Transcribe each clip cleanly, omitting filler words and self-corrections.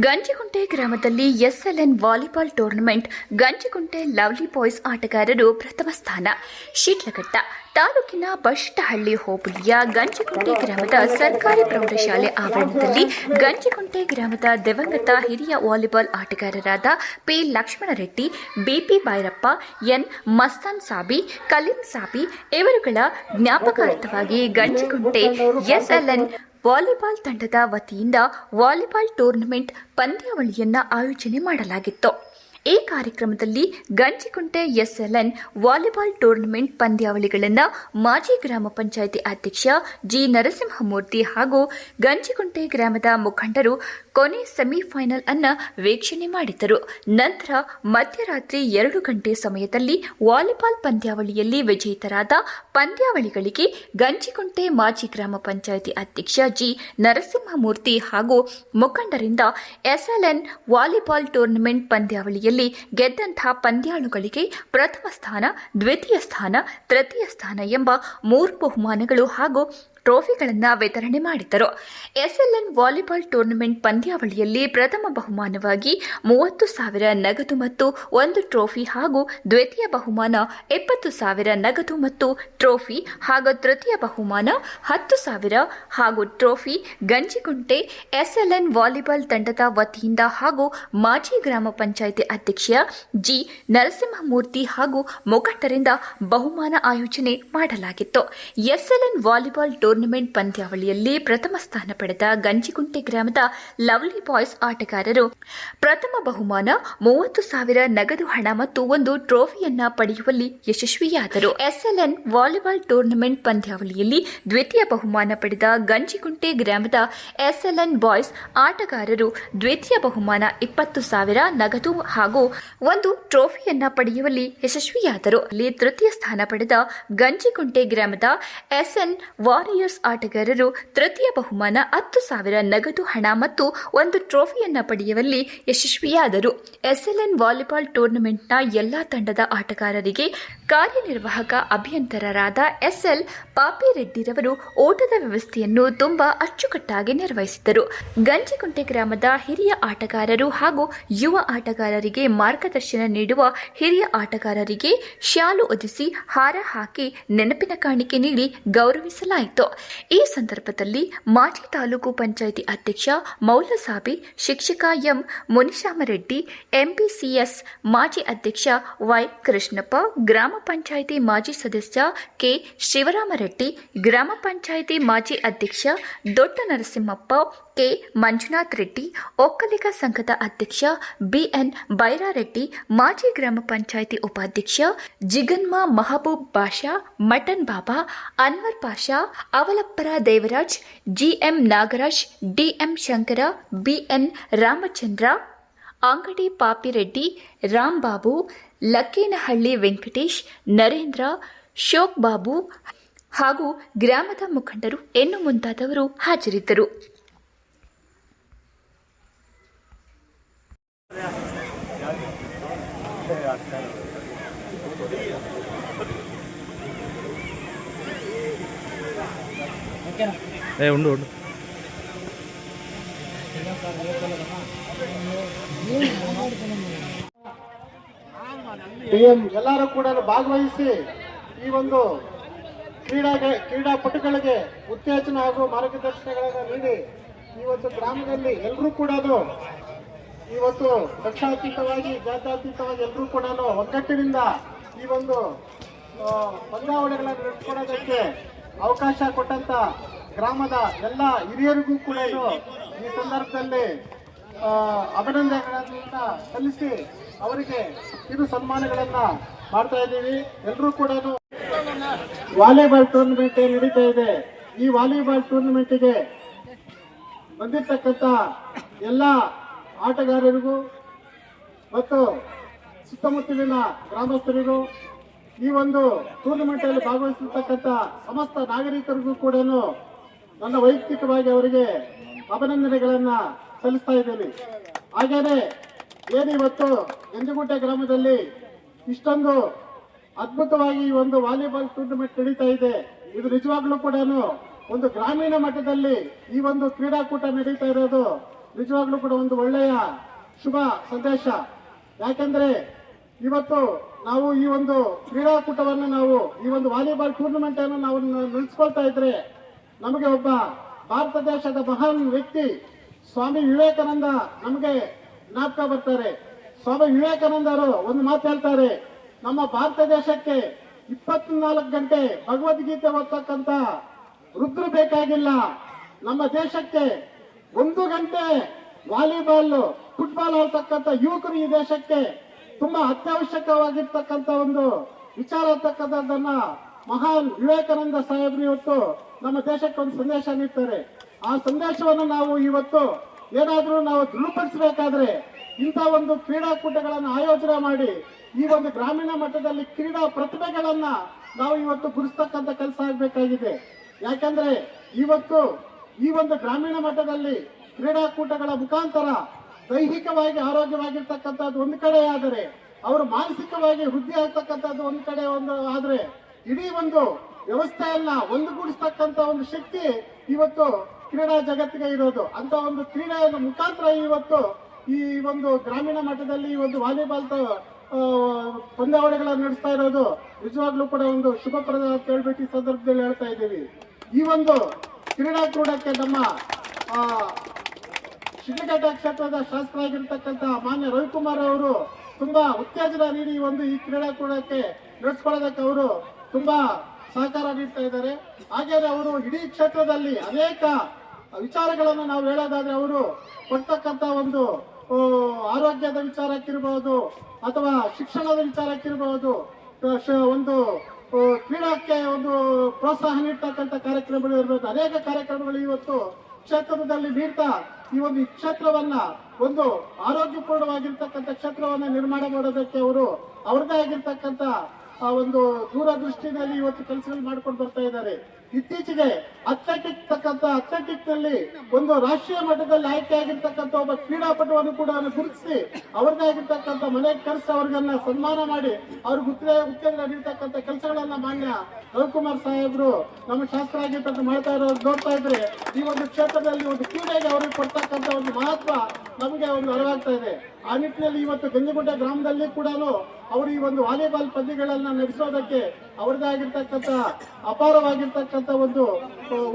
ಗಂಜಿಗುಂಟೆ ಗ್ರಾಮದಲ್ಲಿ SLN volleyball tournament Ganjigunte lovely boys ಆಟಗಾರರು ಪ್ರಥಮ ಸ್ಥಾನ. ಶಿಡ್ಲಘಟ್ಟ ತಾಲೂಕಿನ ಬಶೆಟ್ಟಹಳ್ಳಿ ಹೋಬಳಿಯ ಗಂಜಿಗುಂಟೆ ಗ್ರಾಮದ ಸರ್ಕಾರಿ ಪ್ರೌಢಶಾಲೆ ಆವರಣದಲ್ಲಿ ಗಂಜಿಗುಂಟೆ ಗ್ರಾಮದ ದಿವಂಗತ ಹಿರಿಯ ವಾಲಿಬಾಲ್ ಆಟಗಾರರಾದ P Lakshmanreddy, B P Bhairappa, N Mastan Sabi, Kaleem Sabi ಇವರುಗಳ ಜ್ಞಾಪಕಾರ್ಥವಾಗಿ ಗಂಜಿಗುಂಟೆ ಎಸ್ಎಲ್ಎನ್ ವಾಲಿಬಾಲ್ ತಂಡದ ವತಿಯಿಂದ ವಾಲಿಬಾಲ್ ಟೂರ್ನಮೆಂಟ್ ಪಂದ್ಯಾವಳಿಯನ್ನು ಆಯೋಜನೆ ಮಾಡಲಾಗಿತ್ತು. ಈ ಕಾರ್ಯಕ್ರಮದಲ್ಲಿ ಗಂಜಿಗುಂಟೆ ಎಸ್ಎಲ್ಎನ್ ವಾಲಿಬಾಲ್ ಟೂರ್ನಮೆಂಟ್ ಪಂದ್ಯಾವಳಿಗಳನ್ನು ಮಾಜಿ ಗ್ರಾಮ ಪಂಚಾಯಿತಿ ಅಧ್ಯಕ್ಷ ಜಿ ನರಸಿಂಹಮೂರ್ತಿ ಹಾಗೂ ಗಂಜಿಗುಂಟೆ ಗ್ರಾಮದ ಮುಖಂಡರು ಕೊನೆ ಸೆಮಿಫೈನಲ್ ಅನ್ನು ವೀಕ್ಷಣೆ ಮಾಡಿದರು. ನಂತರ ಮಧ್ಯರಾತ್ರಿ 2 ಗಂಟೆ ಸಮಯದಲ್ಲಿ ವಾಲಿಬಾಲ್ ಪಂದ್ಯಾವಳಿಯಲ್ಲಿ ವಿಜೇತರಾದ ಪಂದ್ಯಾವಳಿಗಳಿಗೆ ಗಂಜಿಗುಂಟೆ ಮಾಜಿ ಗ್ರಾಮ ಪಂಚಾಯಿತಿ ಅಧ್ಯಕ್ಷ ಜಿ ನರಸಿಂಹಮೂರ್ತಿ ಹಾಗೂ ಮುಖಂಡರಿಂದ ಎಸ್ಎಲ್ಎನ್ ವಾಲಿಬಾಲ್ ಟೂರ್ನಮೆಂಟ್ ಪಂದ್ಯಾವಳಿಯಲ್ಲಿ ಗೆದ್ದಂತಹ ಪಂದ್ಯಾಳುಗಳಿಗೆ ಪ್ರಥಮ ಸ್ಥಾನ, ದ್ವಿತೀಯ ಸ್ಥಾನ, ತೃತೀಯ ಸ್ಥಾನ ಎಂಬ 3 ಬಹುಮಾನಗಳು ಹಾಗೂ ಟ್ರೋಫಿಗಳನ್ನು ವಿತರಣೆ ಮಾಡಿದರು. ಎಸ್ಎಲ್ಎನ್ ವಾಲಿಬಾಲ್ ಟೂರ್ನಮೆಂಟ್ ಪಂದ್ಯಾವಳಿಯಲ್ಲಿ ಪ್ರಥಮ ಬಹುಮಾನವಾಗಿ 30,000 ನಗದು ಮತ್ತು 1 ಟ್ರೋಫಿ ಹಾಗೂ ದ್ವಿತೀಯ ಬಹುಮಾನ 20,000 ನಗದು ಮತ್ತು ಟ್ರೋಫಿ ಹಾಗೂ ತೃತೀಯ ಬಹುಮಾನ 10,000 ಹಾಗೂ ಟ್ರೋಫಿ ಗಂಜಿಗುಂಟೆ ಎಸ್ಎಲ್ಎನ್ ವಾಲಿಬಾಲ್ ತಂಡದ ವತಿಯಿಂದ ಹಾಗೂ ಮಾಜಿ ಗ್ರಾಮ ಪಂಚಾಯಿತಿ ಅಧ್ಯಕ್ಷ ಜಿ ನರಸಿಂಹಮೂರ್ತಿ ಹಾಗೂ ಮುಖಂಡರಿಂದ ಬಹುಮಾನ ಆಯೋಜನೆ ಮಾಡಲಾಗಿತ್ತು. ಎಸ್ಎಲ್ಎನ್ ವಾಲಿಬಾಲ್ ಟೂರ್ನಮೆಂಟ್ ಪಂದ್ಯಾವಳಿಯಲ್ಲಿ ಪ್ರಥಮ ಸ್ಥಾನ ಪಡೆದ ಗಂಜಿಗುಂಟೆ ಗ್ರಾಮದ ಲವ್ಲಿ ಬಾಯ್ಸ್ ಆಟಗಾರರು ಪ್ರಥಮ ಬಹುಮಾನ 30,000 ನಗದು ಹಣ ಮತ್ತು 1 ಟ್ರೋಫಿಯನ್ನ ಪಡೆಯುವಲ್ಲಿ ಯಶಸ್ವಿಯಾದರು. ಎಸ್ಎಲ್ಎನ್ ವಾಲಿಬಾಲ್ ಟೂರ್ನಮೆಂಟ್ ಪಂದ್ಯಾವಳಿಯಲ್ಲಿ ದ್ವಿತೀಯ ಬಹುಮಾನ ಪಡೆದ ಗಂಜಿಗುಂಟೆ ಗ್ರಾಮದ ಎಸ್ಎಲ್ಎನ್ ಬಾಯ್ಸ್ ಆಟಗಾರರು ದ್ವಿತೀಯ ಬಹುಮಾನ 20,000 ನಗದು ಹಾಗೂ 1 ಟ್ರೋಫಿಯನ್ನ ಪಡೆಯುವಲ್ಲಿ ಯಶಸ್ವಿಯಾದರು. ಅಲ್ಲಿ ತೃತೀಯ ಸ್ಥಾನ ಪಡೆದ ಗಂಜಿಗುಂಟೆ ಗ್ರಾಮದ ಎಸ್ಎನ್ ವಾರಿಯರ್ಸ್ ಆಟಗಾರರು ತೃತೀಯ ಬಹುಮಾನ 10,000 ನಗದು ಹಣ ಮತ್ತು 1 ಟ್ರೋಫಿಯನ್ನ ಪಡೆಯುವಲ್ಲಿ ಯಶಸ್ವಿಯಾದರು. ಎಸ್ಎಲ್ಎನ್ ವಾಲಿಬಾಲ್ ಟೂರ್ನಮೆಂಟ್ನ ಎಲ್ಲಾ ತಂಡದ ಆಟಗಾರರಿಗೆ ಕಾರ್ಯನಿರ್ವಾಹಕ ಅಭಿಯಂತರರಾದ ಎಸ್ಎಲ್ ಪಾಪಿರೆಡ್ಡಿರವರು ಓಟದ ವ್ಯವಸ್ಥೆಯನ್ನು ತುಂಬಾ ಅಚ್ಚುಕಟ್ಟಾಗಿ ನಿರ್ವಹಿಸಿದರು. ಗಂಜಿಗುಂಟೆ ಗ್ರಾಮದ ಹಿರಿಯ ಆಟಗಾರರು ಹಾಗೂ ಯುವ ಆಟಗಾರರಿಗೆ ಮಾರ್ಗದರ್ಶನ ನೀಡುವ ಹಿರಿಯ ಆಟಗಾರರಿಗೆ ಶಾಲು ಹೊದಿಸಿ ಹಾರ ಹಾಕಿ ನೆನಪಿನ ಕಾಣಿಕೆ ನೀಡಿ ಗೌರವಿಸಲಾಯಿತು. ಈ ಸಂದರ್ಭದಲ್ಲಿ ಮಾಜಿ ತಾಲೂಕು ಪಂಚಾಯಿತಿ ಅಧ್ಯಕ್ಷ ಮೌಲಸಾಬಿ, ಶಿಕ್ಷಕ ಎಂ ಮುನಿಶಾಮರೆಡ್ಡಿ, ಎಂಪಿಸಿಎಸ್ ಮಾಜಿ ಅಧ್ಯಕ್ಷ ವೈ ಕೃಷ್ಣಪ್ಪ, ಗ್ರಾಮ ಪಂಚಾಯಿತಿ ಮಾಜಿ ಸದಸ್ಯ ಕೆ ಶಿವರಾಮರೆಡ್ಡಿ, ಗ್ರಾಮ ಪಂಚಾಯಿತಿ ಮಾಜಿ ಅಧ್ಯಕ್ಷ ದೊಡ್ಡ ನರಸಿಂಹಪ್ಪ, ಕೆ ಮಂಜುನಾಥ್ ರೆಡ್ಡಿ, ಒಕ್ಕಲಿಗ ಸಂಘದ ಅಧ್ಯಕ್ಷ ಬಿಎನ್ ಬೈರಾರೆಡ್ಡಿ, ಮಾಜಿ ಗ್ರಾಮ ಪಂಚಾಯಿತಿ ಉಪಾಧ್ಯಕ್ಷ ಜಿಗನ್ಮ ಮಹಬೂಬ್ ಬಾಷಾ, ಮಟನ್ ಬಾಬಾ, ಅನ್ವರ್ ಪಾಷಾ, ಅವಲಪ್ಪರ Devaraj, G M Nagaraj, D M Shankara, B N Ramachandra, Angadi Papireddy, Rambabu, Lakkenahalli Venkatesh, Narendra, ಶೋಕ್ Babu ಹಾಗೂ ಗ್ರಾಮದ ಮುಖಂಡರು ಇನ್ನು ಮುಂತಾದವರು ಹಾಜರಿದ್ದರು. ಎಲ್ಲರೂ ಕೂಡ ಭಾಗವಹಿಸಿ ಈ ಒಂದು ಕ್ರೀಡಾಪಟುಗಳಿಗೆ ಉತ್ತೇಜನ ಹಾಗೂ ಮಾರ್ಗದರ್ಶನಗಳನ್ನು ನೀಡಿ ಇವತ್ತು ಗ್ರಾಮದಲ್ಲಿ ಎಲ್ಲರೂ ಕೂಡ ಇವತ್ತು ಪಕ್ಷಾತೀತವಾಗಿ ಜಾತ್ಯತೀತವಾಗಿ ಎಲ್ಲರೂ ಕೂಡ ಒಗ್ಗಟ್ಟಿನಿಂದ ಈ ಒಂದು ಪಂದ್ಯಾವಳಿಗಳನ್ನು ನಡೆಸಿಕೊಡೋದಕ್ಕೆ ಅವಕಾಶ ಕೊಟ್ಟಂತ ಗ್ರಾಮದ ಎಲ್ಲ ಹಿರಿಯರಿಗೂ ಕೂಡ ಈ ಸಂದರ್ಭದಲ್ಲಿ ಅಭಿನಂದನೆಗಳನ್ನ ಸಲ್ಲಿಸಿ ಅವರಿಗೆ ಕಿರು ಸನ್ಮಾನಗಳನ್ನ ಮಾಡ್ತಾ ಇದ್ದೀವಿ. ಎಲ್ಲರೂ ಕೂಡ ವಾಲಿಬಾಲ್ ಟೂರ್ನಮೆಂಟ್ ನಡೀತಾ ಇದೆ. ಈ ವಾಲಿಬಾಲ್ ಟೂರ್ನಮೆಂಟ್ಗೆ ಬಂದಿರತಕ್ಕಂತ ಎಲ್ಲ ಆಟಗಾರರಿಗೂ ಮತ್ತು ಸುತ್ತಮುತ್ತಲಿನ ಗ್ರಾಮಸ್ಥರಿಗೂ ಈ ಒಂದು ಟೂರ್ನಮೆಂಟ್ ಅಲ್ಲಿ ಭಾಗವಹಿಸಿರ್ತಕ್ಕಂಥ ಸಮಸ್ತ ನಾಗರಿಕರಿಗೂ ಕೂಡ ನನ್ನ ವೈಯಕ್ತಿಕವಾಗಿ ಅವರಿಗೆ ಅಭಿನಂದನೆಗಳನ್ನ ಸಲ್ಲಿಸ್ತಾ ಇದ್ದೇನೆ. ಹಾಗೇನೆ ಏನಿವತ್ತು ಗಂಜಿಗುಂಟೆ ಗ್ರಾಮದಲ್ಲಿ ಇಷ್ಟೊಂದು ಅದ್ಭುತವಾಗಿ ಈ ಒಂದು ವಾಲಿಬಾಲ್ ಟೂರ್ನಮೆಂಟ್ ನಡೀತಾ ಇದೆ. ಇದು ನಿಜವಾಗ್ಲೂ ಕೂಡ ಒಂದು ಗ್ರಾಮೀಣ ಮಟ್ಟದಲ್ಲಿ ಈ ಒಂದು ಕ್ರೀಡಾಕೂಟ ನಡೀತಾ ಇರೋದು ನಿಜವಾಗ್ಲೂ ಕೂಡ ಒಂದು ಒಳ್ಳೆಯ ಶುಭ ಸಂದೇಶ. ಯಾಕೆಂದ್ರೆ ಇವತ್ತು ನಾವು ಈ ಒಂದು ಕ್ರೀಡಾಕೂಟವನ್ನು ನಾವು ಈ ಒಂದು ವಾಲಿಬಾಲ್ ಟೂರ್ನಮೆಂಟ್ ಅನ್ನು ನಾವು ನಡೆಸ್ಕೊಳ್ತಾ ಇದ್ರೆ ನಮಗೆ ಒಬ್ಬ ಭಾರತ ದೇಶದ ಮಹಾನ್ ವ್ಯಕ್ತಿ ಸ್ವಾಮಿ ವಿವೇಕಾನಂದ ನಮಗೆ ಜ್ಞಾಪಕ ಬರ್ತಾರೆ. ಸ್ವಾಮಿ ವಿವೇಕಾನಂದರು ಒಂದು ಮಾತು ಹೇಳ್ತಾರೆ, ನಮ್ಮ ಭಾರತ ದೇಶಕ್ಕೆ 24 ಗಂಟೆ ಭಗವದ್ಗೀತೆ ಓದ್ತಕ್ಕಂತ ವೃದ್ಧರು ಬೇಕಾಗಿಲ್ಲ, ನಮ್ಮ ದೇಶಕ್ಕೆ 1 ಗಂಟೆ ವಾಲಿಬಾಲ್ ಫುಟ್ಬಾಲ್ ಆಡ್ತಕ್ಕಂಥ ಯುವಕರು ಈ ದೇಶಕ್ಕೆ ತುಂಬಾ ಅತ್ಯವಶ್ಯಕವಾಗಿರ್ತಕ್ಕಂಥ ಒಂದು ವಿಚಾರ ಅಂತಕ್ಕಂಥದ್ದನ್ನ ಮಹಾನ್ ವಿವೇಕಾನಂದ ಸಾಹೇಬ್ರು ಇವತ್ತು ನಮ್ಮ ದೇಶಕ್ಕೆ ಒಂದು ಸಂದೇಶ ನೀಡ್ತಾರೆ. ಆ ಸಂದೇಶವನ್ನು ನಾವು ಇವತ್ತು ಏನಾದ್ರೂ ನಾವು ದೃಢಪಡಿಸಬೇಕಾದ್ರೆ ಇಂಥ ಒಂದು ಕ್ರೀಡಾಕೂಟಗಳನ್ನು ಆಯೋಜನೆ ಮಾಡಿ ಈ ಒಂದು ಗ್ರಾಮೀಣ ಮಟ್ಟದಲ್ಲಿ ಕ್ರೀಡಾ ಪ್ರತಿಭೆಗಳನ್ನ ನಾವು ಇವತ್ತು ಗುರುಸ್ತಕ್ಕಂಥ ಕೆಲಸ ಆಗಬೇಕಾಗಿದೆ. ಯಾಕಂದ್ರೆ ಇವತ್ತು ಈ ಒಂದು ಗ್ರಾಮೀಣ ಮಟ್ಟದಲ್ಲಿ ಕ್ರೀಡಾಕೂಟಗಳ ಮುಖಾಂತರ ದೈಹಿಕವಾಗಿ ಆರೋಗ್ಯವಾಗಿರ್ತಕ್ಕಂಥದ್ದು ಒಂದು ಕಡೆ ಆದರೆ ಅವರು ಮಾನಸಿಕವಾಗಿ ವೃದ್ಧಿ ಆಗ್ತಕ್ಕಂಥದ್ದು ಒಂದು ಕಡೆ ಆದ್ರೆ ಇಡೀ ಒಂದು ವ್ಯವಸ್ಥೆಯನ್ನ ಒಂದುಗೂಡಿಸ್ತಕ್ಕಂಥ ಒಂದು ಶಕ್ತಿ ಇವತ್ತು ಕ್ರೀಡಾ ಜಗತ್ತಿಗೆ ಇರೋದು. ಅಂತ ಒಂದು ಕ್ರೀಡೆಯ ಮುಖಾಂತರ ಇವತ್ತು ಈ ಒಂದು ಗ್ರಾಮೀಣ ಮಟ್ಟದಲ್ಲಿ ಈ ಒಂದು ವಾಲಿಬಾಲ್ ಪಂದ್ಯಾವಳಿಗಳನ್ನು ನಡೆಸ್ತಾ ಇರೋದು ನಿಜವಾಗ್ಲೂ ಕೂಡ ಒಂದು ಶುಭಪ್ರದ ಅಂತ ಹೇಳ್ಬಿಟ್ಟು ಈ ಸಂದರ್ಭದಲ್ಲಿ ಹೇಳ್ತಾ ಇದ್ದೀವಿ. ಈ ಒಂದು ಕ್ರೀಡಾಕೂಟಕ್ಕೆ ನಮ್ಮ ಶಿಡ್ಲಘಟ್ಟ ಕ್ಷೇತ್ರದ ಶಾಸಕರಾಗಿರ್ತಕ್ಕಂಥ ಮಾನ್ಯ ರವಿಕುಮಾರ್ ಅವರು ತುಂಬಾ ಉತ್ತೇಜನ ನೀಡಿ ಈ ಕ್ರೀಡಾಕೂಟಕ್ಕೆ ನಡೆಸ್ಕೊಳ್ಳೋದಕ್ಕೆ ಅವರು ತುಂಬಾ ಸಹಕಾರ ನೀಡ್ತಾ ಇದ್ದಾರೆ. ಹಾಗೇನೆ ಅವರು ಇಡೀ ಕ್ಷೇತ್ರದಲ್ಲಿ ಅನೇಕ ವಿಚಾರಗಳನ್ನು ನಾವು ಹೇಳೋದಾದ್ರೆ ಅವರು ಕೊಡ್ತಕ್ಕಂಥ ಒಂದು ಆರೋಗ್ಯದ ವಿಚಾರಕ್ಕಿರಬಹುದು ಅಥವಾ ಶಿಕ್ಷಣದ ವಿಚಾರಕ್ಕಿರಬಹುದು, ಒಂದು ಕ್ರೀಡಾಕ್ಕೆ ಒಂದು ಪ್ರೋತ್ಸಾಹ ನೀಡ್ತಕ್ಕಂಥ ಕಾರ್ಯಕ್ರಮಗಳು ಇರಬಹುದು. ಅನೇಕ ಕಾರ್ಯಕ್ರಮಗಳು ಇವತ್ತು ಕ್ಷೇತ್ರದಲ್ಲಿ ನೀಡ್ತಾ ಈ ಒಂದು ಕ್ಷೇತ್ರವನ್ನ ಒಂದು ಆರೋಗ್ಯಪೂರ್ಣವಾಗಿರ್ತಕ್ಕಂಥ ಕ್ಷೇತ್ರವನ್ನ ನಿರ್ಮಾಣ ಮಾಡೋದಕ್ಕೆ ಅವರು ಅವ್ರದೇ ಆಗಿರ್ತಕ್ಕಂಥ ಒಂದು ದೂರದೃಷ್ಟಿನಲ್ಲಿ ಇವತ್ತು ಕೆಲಸಗಳು ಮಾಡ್ಕೊಂಡು ಬರ್ತಾ ಇದ್ದಾರೆ. ಇತ್ತೀಚೆಗೆ ಅಥ್ಲೆಟಿಕ್ ನಲ್ಲಿ ಒಂದು ರಾಷ್ಟ್ರೀಯ ಮಟ್ಟದಲ್ಲಿ ಆಯ್ಕೆ ಆಗಿರ್ತಕ್ಕಂಥ ಒಬ್ಬ ಕ್ರೀಡಾಪಟುವನ್ನು ಕೂಡ ಗುರುತಿಸಿ ಅವ್ರದೇ ಆಗಿರ್ತಕ್ಕಂಥ ಮನೆಗೆ ಕರೆಸಿ ಅವ್ರಿಗನ್ನ ಸನ್ಮಾನ ಮಾಡಿ ಅವ್ರಿಗೆ ಉತ್ತೇಜನ ನೀಡ್ತಕ್ಕಂಥ ಕೆಲಸಗಳನ್ನ ಮಾನ್ಯ ರವಿಕುಮಾರ್ ಸಾಹೇಬ್ರು ನಮ್ಮ ಶಾಸಕರಾಗಿರ್ತಕ್ಕಂಥ ಮಾಡ್ತಾ ಇರೋದು ನೋಡ್ತಾ ಇದ್ರೆ ಈ ಒಂದು ಕ್ಷೇತ್ರದಲ್ಲಿ ಒಂದು ಕ್ರೀಡೆಗೆ ಅವ್ರಿಗೆ ಕೊಡ್ತಕ್ಕಂಥ ಒಂದು ಮಹತ್ವ ನಮಗೆ ಒಂದು ಅರಿವಾಗ್ತಾ ಇದೆ. ಆ ನಿಟ್ಟಿನಲ್ಲಿ ಇವತ್ತು ಗಂಜಗುಡ್ಡ ಗ್ರಾಮದಲ್ಲಿ ಕೂಡ ಅವರು ಈ ಒಂದು ವಾಲಿಬಾಲ್ ಪಂದ್ಯಗಳನ್ನ ನಡೆಸೋದಕ್ಕೆ ಅವರದೇ ಆಗಿರ್ತಕ್ಕಂಥ ಅಪಾರವಾಗಿರ್ತಕ್ಕಂಥ ಒಂದು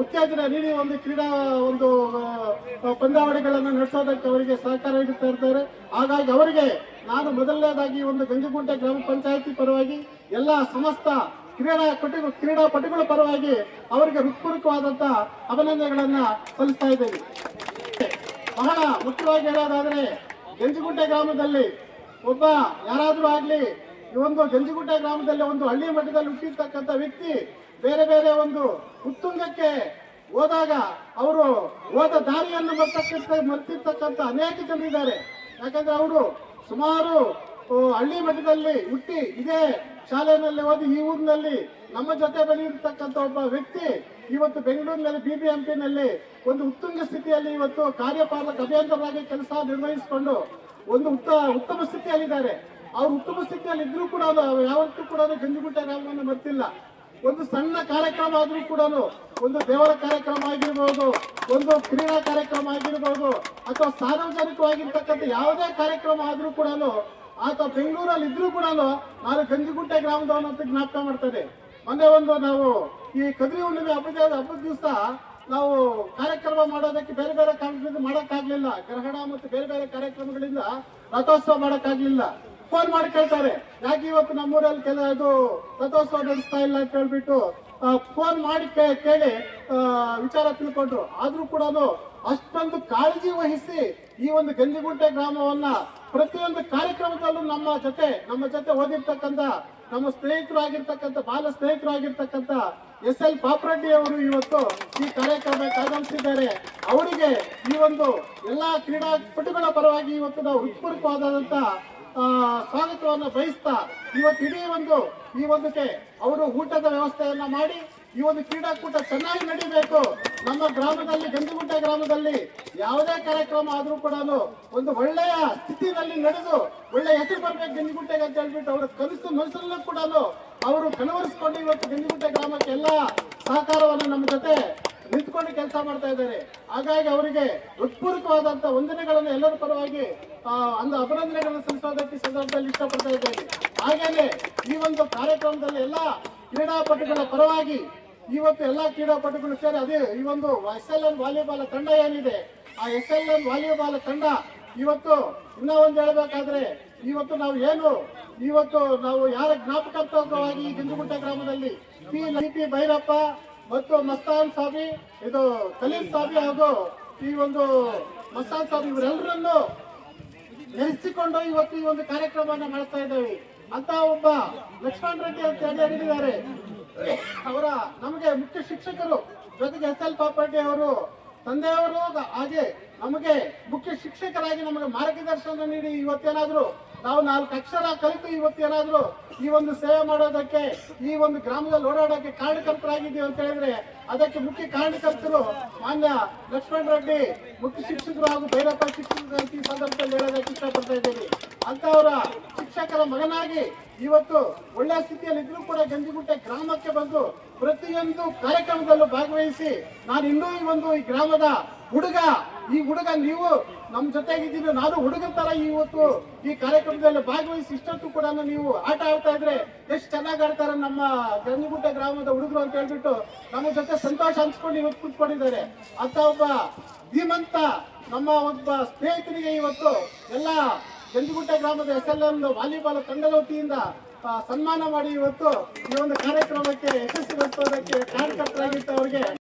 ಉತ್ತೇಜನ ನೀಡಿ ಒಂದು ಕ್ರೀಡಾ ಒಂದು ಪಂದ್ಯಾವಳಿಗಳನ್ನು ನಡೆಸೋದಕ್ಕೆ ಅವರಿಗೆ ಸಹಕಾರ ನೀಡುತ್ತಾ ಇರ್ತಾರೆ. ಹಾಗಾಗಿ ಅವರಿಗೆ ನಾನು ಮೊದಲನೇದಾಗಿ ಒಂದು ಗಂಜಗುಡ್ಡ ಗ್ರಾಮ ಪಂಚಾಯತಿ ಪರವಾಗಿ ಎಲ್ಲ ಸಮಸ್ತ ಕ್ರೀಡಾಪಟುಗಳ ಪರವಾಗಿ ಅವರಿಗೆ ಹೃತ್ಪೂರ್ವಕವಾದಂತ ಅಭಿನಂದನೆಗಳನ್ನ ಸಲ್ಲಿಸ್ತಾ ಇದ್ದೇನೆ. ಬಹಳ ಮುಖ್ಯವಾಗಿ ಹೇಳೋದಾದ್ರೆ ಗಂಜಿಗುಡ್ಡೆ ಗ್ರಾಮದಲ್ಲಿ ಒಬ್ಬ ಯಾರಾದ್ರೂ ಆಗ್ಲಿ ಈ ಒಂದು ಗಂಜಿಗುಡ್ಡೆ ಗ್ರಾಮದಲ್ಲಿ ಒಂದು ಹಳ್ಳಿ ಮಟ್ಟದಲ್ಲಿ ಹುಟ್ಟಿರ್ತಕ್ಕಂಥ ವ್ಯಕ್ತಿ ಬೇರೆ ಬೇರೆ ಒಂದು ಉತ್ತುಂಗಕ್ಕೆ ಹೋದಾಗ ಅವರು ಹೋದ ದಾರಿಯನ್ನು ಮರ್ತಿರ್ತಕ್ಕಂಥ ಅನೇಕ ಜನರಿದ್ದಾರೆ. ಯಾಕಂದ್ರೆ ಅವರು ಸುಮಾರು ಹಳ್ಳಿ ಮಟ್ಟದಲ್ಲಿ ಹುಟ್ಟಿ ಇದೇ ಶಾಲೆಯಲ್ಲಿ ಓದಿ ಈ ಊರಿನಲ್ಲಿ ನಮ್ಮ ಜೊತೆ ಬೆಳೆಯಿರ್ತಕ್ಕಂಥ ಒಬ್ಬ ವ್ಯಕ್ತಿ ಇವತ್ತು ಬೆಂಗಳೂರಿನಲ್ಲಿ BBMP ಒಂದು ಉತ್ತುಂಗ ಸ್ಥಿತಿಯಲ್ಲಿ ಇವತ್ತು ಕಾರ್ಯಪಾಲಕ ಅಭಿಯಂತರಾಗಿ ಕೆಲಸ ನಿರ್ವಹಿಸಿಕೊಂಡು ಒಂದು ಉತ್ತಮ ಸ್ಥಿತಿಯಲ್ಲಿದ್ದಾರೆ. ಅವ್ರು ಉತ್ತಮ ಸ್ಥಿತಿಯಲ್ಲಿ ಇದ್ರೂ ಕೂಡ ಯಾವತ್ತೂ ಕೂಡ ಗಂಜಿಗುಡ್ಡ ಗ್ರಾಮವನ್ನು ಮರ್ತಿಲ್ಲ. ಒಂದು ಸಣ್ಣ ಕಾರ್ಯಕ್ರಮ ಆದ್ರೂ ಕೂಡ ಒಂದು ದೇವರ ಕಾರ್ಯಕ್ರಮ ಆಗಿರ್ಬೋದು, ಒಂದು ಕ್ರೀಡಾ ಕಾರ್ಯಕ್ರಮ ಆಗಿರ್ಬೋದು ಅಥವಾ ಸಾರ್ವಜನಿಕವಾಗಿರ್ತಕ್ಕಂಥ ಯಾವುದೇ ಕಾರ್ಯಕ್ರಮ ಆದ್ರೂ ಕೂಡ ಆತ ಬೆಂಗಳೂರಲ್ಲಿ ಇದ್ರೂ ಕೂಡ ನಾನು ಗಂಜಿಗುಡ್ಡೆ ಗ್ರಾಮದವನು ಅಂತ ಜ್ಞಾಪಕ ಮಾಡ್ತೇನೆ. ಮೊನ್ನೆ ನಾವು ಈ ಕದ್ರಿ ಹುಣ್ಣಿಮೆ ಹಬ್ಬದ ದಿವಸ ನಾವು ಕಾರ್ಯಕ್ರಮ ಮಾಡೋದಕ್ಕೆ ಬೇರೆ ಬೇರೆ ಕಾರಣದಿಂದ ಮಾಡಕ್ಕಾಗ್ಲಿಲ್ಲ. ಗ್ರಹಣ ಮತ್ತು ಬೇರೆ ಬೇರೆ ಕಾರ್ಯಕ್ರಮಗಳಿಂದ ರಥೋತ್ಸವ ಮಾಡಕ್ಕಾಗ್ಲಿಲ್ಲ. ಫೋನ್ ಮಾಡಿ ಕೇಳ್ತಾರೆ, ಯಾಕೆ ಇವತ್ತು ನಮ್ಮೂರಲ್ಲಿ ಅದು ರಥೋತ್ಸವ ನಡೆಸ್ತಾ ಇಲ್ಲ ಅಂತ ಹೇಳ್ಬಿಟ್ಟು ಫೋನ್ ಮಾಡಿ ಕೇಳಿ ವಿಚಾರ ತಿಳ್ಕೊಂಡ್ರು. ಆದ್ರೂ ಕೂಡ ಅಷ್ಟೊಂದು ಕಾಳಜಿ ವಹಿಸಿ ಈ ಒಂದು ಗಂಜಿಗುಡ್ಡೆ ಗ್ರಾಮವನ್ನ ಪ್ರತಿಯೊಂದು ಕಾರ್ಯಕ್ರಮದಲ್ಲೂ ನಮ್ಮ ಜೊತೆ ಓದಿರ್ತಕ್ಕಂಥ ನಮ್ಮ ಸ್ನೇಹಿತರು ಆಗಿರ್ತಕ್ಕಂಥ ಬಾಲ ಸ್ನೇಹಿತರು ಆಗಿರ್ತಕ್ಕಂಥ SL ಪಾಪರೆಡ್ಡಿ ಅವರು ಇವತ್ತು ಈ ಕಾರ್ಯಕ್ರಮಕ್ಕೆ ಆಗಮಿಸಿದ್ದಾರೆ. ಅವರಿಗೆ ಈ ಒಂದು ಎಲ್ಲಾ ಕ್ರೀಡಾಪಟುಗಳ ಪರವಾಗಿ ಇವತ್ತು ನಾವು ಹೃತ್ಪೂರ್ವಕವಾದಂತ ಸ್ವಾಗತವನ್ನು ಬಯಸ್ತಾ ಇವತ್ತು ಇಡೀ ಈ ಒಂದಕ್ಕೆ ಅವರು ಊಟದ ವ್ಯವಸ್ಥೆಯನ್ನ ಮಾಡಿ ಈ ಒಂದು ಕ್ರೀಡಾಕೂಟ ಚೆನ್ನಾಗಿ ನಡೀಬೇಕು. ನಮ್ಮ ಗ್ರಾಮದಲ್ಲಿ ಗಂಜಿಗುಡ್ಡೆ ಗ್ರಾಮದಲ್ಲಿ ಯಾವುದೇ ಕಾರ್ಯಕ್ರಮ ಆದ್ರೂ ಕೂಡ ಒಂದು ಒಳ್ಳೆಯ ಸ್ಥಿತಿನಲ್ಲಿ ನಡೆದು ಒಳ್ಳೆ ಹೆಸರು ಬರ್ಬೇಕು ಗಂಜಿಗುಡ್ಡೆಗೆ ಅಂತ ಹೇಳ್ಬಿಟ್ಟು ಅವರ ಕನಸು ಮನಸ್ಸಲ್ಲೂ ಕೂಡ ಅವರು ಕನವರಿಸಿಕೊಂಡು ಇವತ್ತು ಗಂಜಿಗುಡ್ಡೆ ಗ್ರಾಮಕ್ಕೆ ಎಲ್ಲ ಸಹಕಾರವನ್ನು ನಮ್ಮ ಜೊತೆ ನಿಂತ್ಕೊಂಡು ಕೆಲಸ ಮಾಡ್ತಾ ಇದ್ದಾರೆ. ಹಾಗಾಗಿ ಅವರಿಗೆ ಹೃತ್ಪೂರ್ವಕವಾದಂತ ವಂದನೆಗಳನ್ನು ಎಲ್ಲರ ಪರವಾಗಿ ಅಭಿನಂದನೆಗಳನ್ನು ಸಲ್ಲಿಸೋದಕ್ಕೆ ಸಂದರ್ಭದಲ್ಲಿ ಇಷ್ಟಪಡ್ತಾ ಇದ್ದೇನೆ. ಹಾಗೇನೆ ಈ ಒಂದು ಕಾರ್ಯಕ್ರಮದಲ್ಲಿ ಎಲ್ಲಾ ಕ್ರೀಡಾಪಟುಗಳ ಪರವಾಗಿ ಇವತ್ತು ಎಲ್ಲಾ ಕ್ರೀಡಾಪಟುಗಳು ಸೇರಿ ಅದೇ ಈ ಒಂದು SLN ವಾಲಿಬಾಲ್ ತಂಡ ಏನಿದೆ, ಆ SLN ವಾಲಿಬಾಲ್ ತಂಡ ಇವತ್ತು ಇನ್ನೂ ಒಂದು ಹೇಳ್ಬೇಕಾದ್ರೆ ಇವತ್ತು ನಾವು ಯಾರ ಜ್ಞಾಪಕಾರ್ಥವಾಗಿ ಗಂಜುಗುಂಟೆ ಗ್ರಾಮದಲ್ಲಿ ಪಿ ಭೈರಪ್ಪ ಮತ್ತು ಮಸ್ತಾನ್ ಸಾಬಿ, ಇದು ಖಲೀಲ್ ಸಾಬಿ ಹಾಗೂ ಈ ಒಂದು ಮಸ್ತಾನ್ ಸಾಬಿ ಇವರೆಲ್ಲರನ್ನು ನೆಲೆಸಿಕೊಂಡು ಇವತ್ತು ಈ ಒಂದು ಕಾರ್ಯಕ್ರಮವನ್ನು ಮಾಡ್ತಾ ಇದ್ದೇವೆ. ಅಂತ ಒಬ್ಬ ಲಕ್ಷ್ಮಣ್ ರೆಡ್ಡಿ ಅಂತ ಹೇಳಿದ್ದಾರೆ. ಅವರ ನಮಗೆ ಮುಖ್ಯ ಶಿಕ್ಷಕರು, ಜೊತೆಗೆ SL ಪಾಪಡ್ಡಿ ಅವರು ತಂದೆಯವರು, ಹಾಗೆ ನಮಗೆ ಮುಖ್ಯ ಶಿಕ್ಷಕರಾಗಿ ನಮಗೆ ಮಾರ್ಗದರ್ಶನ ನೀಡಿ ಇವತ್ತೇನಾದ್ರು ನಾವು 4 ಅಕ್ಷರ ಕಲಿತು ಇವತ್ತೇನಾದ್ರು ಈ ಒಂದು ಸೇವೆ ಮಾಡೋದಕ್ಕೆ, ಈ ಒಂದು ಗ್ರಾಮದಲ್ಲಿ ಓಡಾಡೋಕೆ ಕಾರಣಕರ್ತರಾಗಿದ್ದೀವಿ ಅಂತ ಹೇಳಿದ್ರೆ ಅದಕ್ಕೆ ಮುಖ್ಯ ಕಾರಣಕರ್ತರು ಮಾನ್ಯ ಲಕ್ಷ್ಮಣ್ ರೆಡ್ಡಿ ಮುಖ್ಯ ಶಿಕ್ಷಕರು ಹಾಗೂ ಭೈರಪ್ಪ ಶಿಕ್ಷಕರು ಅಂತ ಈ ಸಂದರ್ಭದಲ್ಲಿ ಹೇಳೋದಕ್ಕೆ ಇಷ್ಟಪಡ್ತಾ ಇದ್ದೀವಿ. ಅಂತವರ ಶಿಕ್ಷಕರ ಮಗನಾಗಿ ಇವತ್ತು ಒಳ್ಳೆ ಸ್ಥಿತಿಯಲ್ಲಿ ಇದ್ರೂ ಕೂಡ ಗಂಜಿಗುಂಟೆ ಗ್ರಾಮಕ್ಕೆ ಬಂದು ಪ್ರತಿಯೊಂದು ಕಾರ್ಯಕ್ರಮದಲ್ಲೂ ಭಾಗವಹಿಸಿ ನಾನು ಇನ್ನೂ ಈ ಗ್ರಾಮದ ಹುಡುಗ ನೀವು ನಮ್ಮ ಜೊತೆಗಿದ್ದೀನಿ, ನಾನು ಹುಡುಗನ ತರ ಇವತ್ತು ಈ ಕಾರ್ಯಕ್ರಮದಲ್ಲಿ ಭಾಗವಹಿಸಿ ಇಷ್ಟೊತ್ತು ಕೂಡ ನೀವು ಆಟ ಆಡ್ತಾ ಇದ್ರೆ ಎಷ್ಟು ಚೆನ್ನಾಗಿ ಆಡ್ತಾರೆ ನಮ್ಮ ಗಂಜಿಗುಂಟೆ ಗ್ರಾಮದ ಹುಡುಗರು ಅಂತ ಹೇಳ್ಬಿಟ್ಟು ನಮ್ಮ ಜೊತೆ ಸಂತೋಷ ಹಂಚ್ಕೊಂಡು ಇವತ್ತು ಕೂತ್ಕೊಂಡಿದ್ದಾರೆ. ಅಂತ ಒಬ್ಬ ಧೀಮಂತ ನಮ್ಮ ಒಬ್ಬ ಸ್ನೇಹಿತರಿಗೆ ಇವತ್ತು ಎಲ್ಲ ಗಂಜಿಗುಂಟೆ ಗ್ರಾಮದ SLN ವಾಲಿಬಾಲ್ ತಂಡದ ವತಿಯಿಂದ ಸನ್ಮಾನ ಮಾಡಿ ಇವತ್ತು ಈ ಒಂದು ಕಾರ್ಯಕ್ರಮಕ್ಕೆ ಯಶಸ್ವಿಗೊಳಿಸೋದಕ್ಕೆ ಕಾರ್ಯಕರ್ತರಾಗಿತ್ತು ಅವರಿಗೆ